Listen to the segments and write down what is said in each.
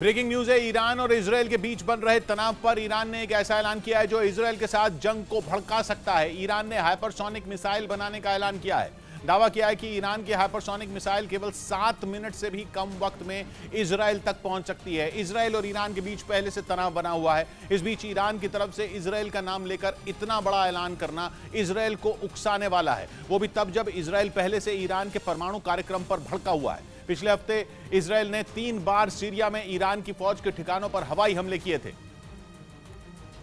Breaking news है। Iran और Israel के बीच बन रहे तनाव पर ईरान ने एक ऐसा ऐलान किया है जो इजरायल के साथ जंग को भड़का सकता है। ईरान ने हाइपरसोनिक मिसाइल बनाने का ऐलान किया है। दावा किया है कि ईरान की हाइपरसोनिक मिसाइल केवल 7 मिनट से भी कम वक्त में इजरायल तक पहुंच सकती है। इजरायल और ईरान के बीच पहले से तनाव बना हुआ है। इस बीच ईरान की तरफ से इजरायल का नाम लेकर इतना बड़ा ऐलान करना इजरायल को उकसाने वाला है, वो भी तब जब इजरायल पहले से ईरान के परमाणु कार्यक्रम पर भड़का हुआ है। पिछले हफ्ते इजरायल ने 3 बार सीरिया में ईरान की फौज के ठिकानों पर हवाई हमले किए थे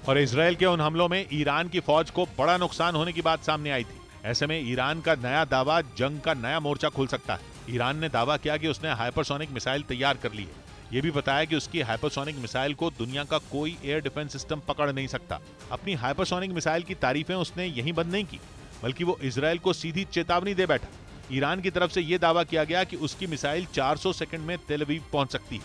और इजरायल के उन हमलों में ईरान की फौज को बड़ा नुकसान होने की बात सामने आई थी। ऐसे में ईरान का नया दावा जंग का नया मोर्चा खोल सकता है। ईरान ने दावा किया कि उसने हाइपरसोनिक मिसाइल तैयार कर ली है। यह भी बताया कि उसकी हाइपरसोनिक मिसाइल को दुनिया का कोई एयर डिफेंस सिस्टम पकड़ नहीं सकता। अपनी हाइपरसोनिक मिसाइल की तारीफें उसने यहीं बंद नहीं की, बल्कि वो इजरायल को सीधी चेतावनी दे बैठा। ईरान की तरफ से यह दावा किया गया कि उसकी मिसाइल 400 सेकंड में तेल अवीव पहुंच सकती है।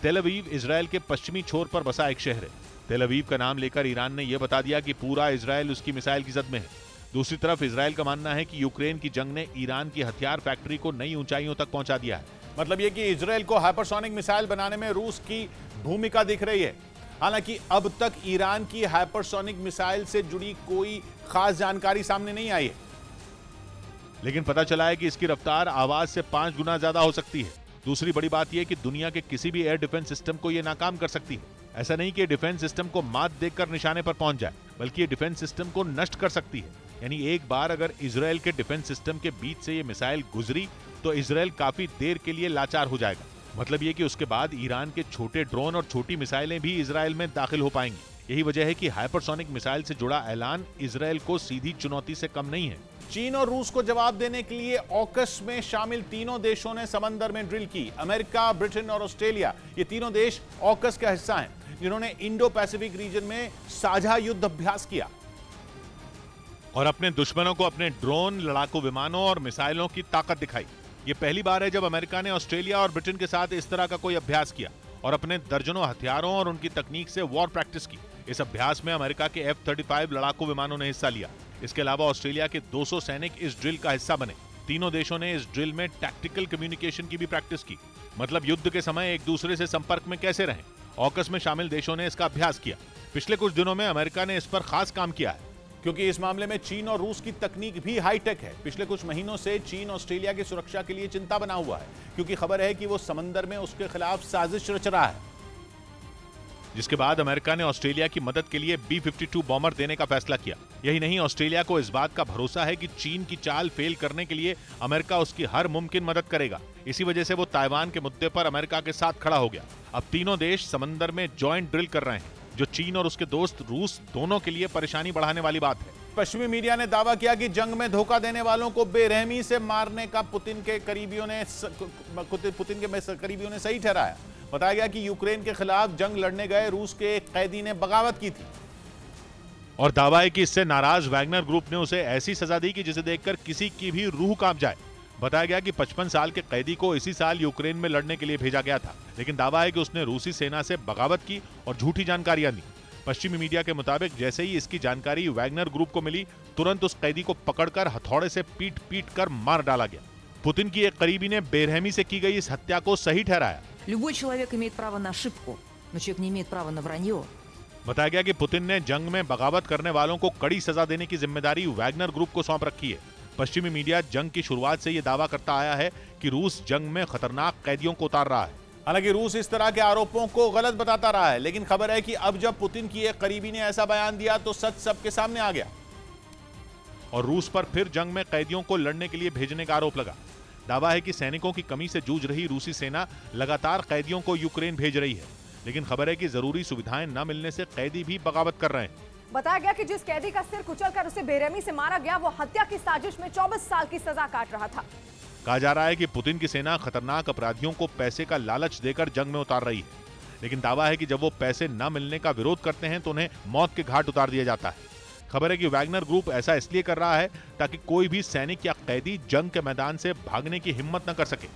तेल अवीव इजरायल के पश्चिमी छोर पर बसा एक शहर है। तेल अवीव का नाम लेकर ईरान ने यह बता दिया कि पूरा इजरायल उसकी मिसाइल की जद में है। दूसरी तरफ इजरायल का मानना है कि यूक्रेन की जंग ने ईरान की हथियार फैक्ट्री को नई ऊंचाइयों तक पहुंचा दिया है। मतलब यह कि इजरायल को हाइपरसोनिक मिसाइल बनाने में रूस की भूमिका दिख रही है। हालांकि अब तक ईरान की हाइपरसोनिक मिसाइल से जुड़ी कोई खास जानकारी सामने नहीं आई है, लेकिन पता चला है कि इसकी रफ्तार आवाज से 5 गुना ज्यादा हो सकती है। दूसरी बड़ी बात यह कि दुनिया के किसी भी एयर डिफेंस सिस्टम को यह नाकाम कर सकती है। ऐसा नहीं कि डिफेंस सिस्टम को मात देकर निशाने पर पहुंच जाए, बल्कि ये डिफेंस सिस्टम को नष्ट कर सकती है। यानी एक बार अगर इजरायल के डिफेंस सिस्टम के बीच से ये मिसाइल गुजरी तो इजरायल काफी देर के लिए लाचार हो जाएगा। मतलब ये कि उसके बाद ईरान के छोटे ड्रोन और छोटी मिसाइलें भी इजरायल में दाखिल हो पाएंगी। यही वजह है कि हाइपरसोनिक मिसाइल से जुड़ा ऐलान इजरायल को सीधी चुनौती से कम नहीं है। चीन और रूस को जवाब देने के लिए ऑकस में शामिल तीनों देशों ने समंदर में ड्रिल की। अमेरिका, ब्रिटेन और ऑस्ट्रेलिया, ये तीनों देश ऑकस का हिस्सा हैं, जिन्होंने इंडो पैसिफिक रीजन में साझा युद्ध अभ्यास किया और अपने दुश्मनों को अपने ड्रोन, लड़ाकू विमानों और मिसाइलों की ताकत दिखाई। ये पहली बार है जब अमेरिका ने ऑस्ट्रेलिया और ब्रिटेन के साथ इस तरह का कोई अभ्यास किया और अपने दर्जनों हथियारों और उनकी तकनीक से वॉर प्रैक्टिस की। इस अभ्यास में अमेरिका के F-35 लड़ाकू विमानों ने हिस्सा लिया। इसके अलावा ऑस्ट्रेलिया के 200 सैनिक इस ड्रिल का हिस्सा बने। तीनों देशों ने इस ड्रिल में टैक्टिकल कम्युनिकेशन की भी प्रैक्टिस की, मतलब युद्ध के समय एक दूसरे से संपर्क में कैसे रहें। ऑकस में शामिल देशों ने इसका अभ्यास किया। पिछले कुछ दिनों में अमेरिका ने इस पर खास काम किया है, क्योंकि इस मामले में चीन और रूस की तकनीक भी हाईटेक है। पिछले कुछ महीनों से चीन ऑस्ट्रेलिया की सुरक्षा के लिए चिंता बना हुआ है, क्योंकि खबर है कि वो समंदर में उसके खिलाफ साजिश रच रहा है। जिसके बाद अमेरिका ने ऑस्ट्रेलिया की मदद के लिए B-52 बॉम्बर देने का फैसला किया। यही नहीं, ऑस्ट्रेलिया को इस बात का भरोसा है कि चीन की चाल फेल करने के लिए अमेरिका उसकी हर मुमकिन मदद करेगा। इसी वजह से वो ताइवान के मुद्दे पर अमेरिका के साथ खड़ा हो गया। अब तीनों देश समंदर में जॉइंट ड्रिल कर रहे हैं, जो चीन और उसके दोस्त रूस दोनों के लिए परेशानी बढ़ाने वाली बात है। पश्चिमी मीडिया ने दावा किया कि जंग में धोखा देने वालों को बेरहमी से मारने का पुतिन के करीबियों ने सही ठहराया। बताया गया कि यूक्रेन के खिलाफ जंग लड़ने गए रूस के एक कैदी ने बगावत की थी और दावा है कि इससे नाराज वैगनर ग्रुप ने उसे ऐसी सजा दी कि जिसे देखकर किसी की भी रूह कांप जाए। बताया गया कि 55 साल के कैदी को इसी साल यूक्रेन में लड़ने के लिए भेजा गया था, लेकिन दावा है कि उसने रूसी सेना से बगावत की और झूठी जानकारियां दी। पश्चिमी मीडिया के मुताबिक जैसे ही इसकी जानकारी वैगनर ग्रुप को मिली, तुरंत उस कैदी को पकड़कर हथौड़े से पीट कर मार डाला गया। पुतिन की एक करीबी ने बेरहमी से की गई इस हत्या को सही ठहराया। Любой человек имеет право на ошибку, но человек не имеет права на вранье. बताया गया कि पुतिन ने जंग में बगावत करने वालों को कड़ी सजा देने की जिम्मेदारी वैगनर ग्रुप को सौंप रखी है। पश्चिमी मीडिया जंग की शुरुआत से यह दावा करता आया है कि रूस जंग में खतरनाक कैदियों को उतार रहा है। हालांकि रूस इस तरह के आरोपों को गलत बताता रहा है, लेकिन खबर है कि अब जब पुतिन की एक करीबी ने ऐसा बयान दिया तो सच सबके सामने आ गया और रूस पर फिर जंग में कैदियों को लड़ने के लिए भेजने का आरोप लगा। दावा है कि सैनिकों की कमी से जूझ रही रूसी सेना लगातार कैदियों को यूक्रेन भेज रही है, लेकिन खबर है कि जरूरी सुविधाएं न मिलने से कैदी भी बगावत कर रहे हैं। बताया गया कि जिस कैदी का सिर कुचलकर उसे बेरहमी से मारा गया, वो हत्या की साजिश में 24 साल की सजा काट रहा था। कहा जा रहा है कि पुतिन की सेना खतरनाक अपराधियों को पैसे का लालच देकर जंग में उतार रही है, लेकिन दावा है कि जब वो पैसे न मिलने का विरोध करते हैं तो उन्हें मौत के घाट उतार दिया जाता है। खबर है कि वैगनर ग्रुप ऐसा इसलिए कर रहा है ताकि कोई भी सैनिक या कैदी जंग के मैदान से भागने की हिम्मत न कर सके।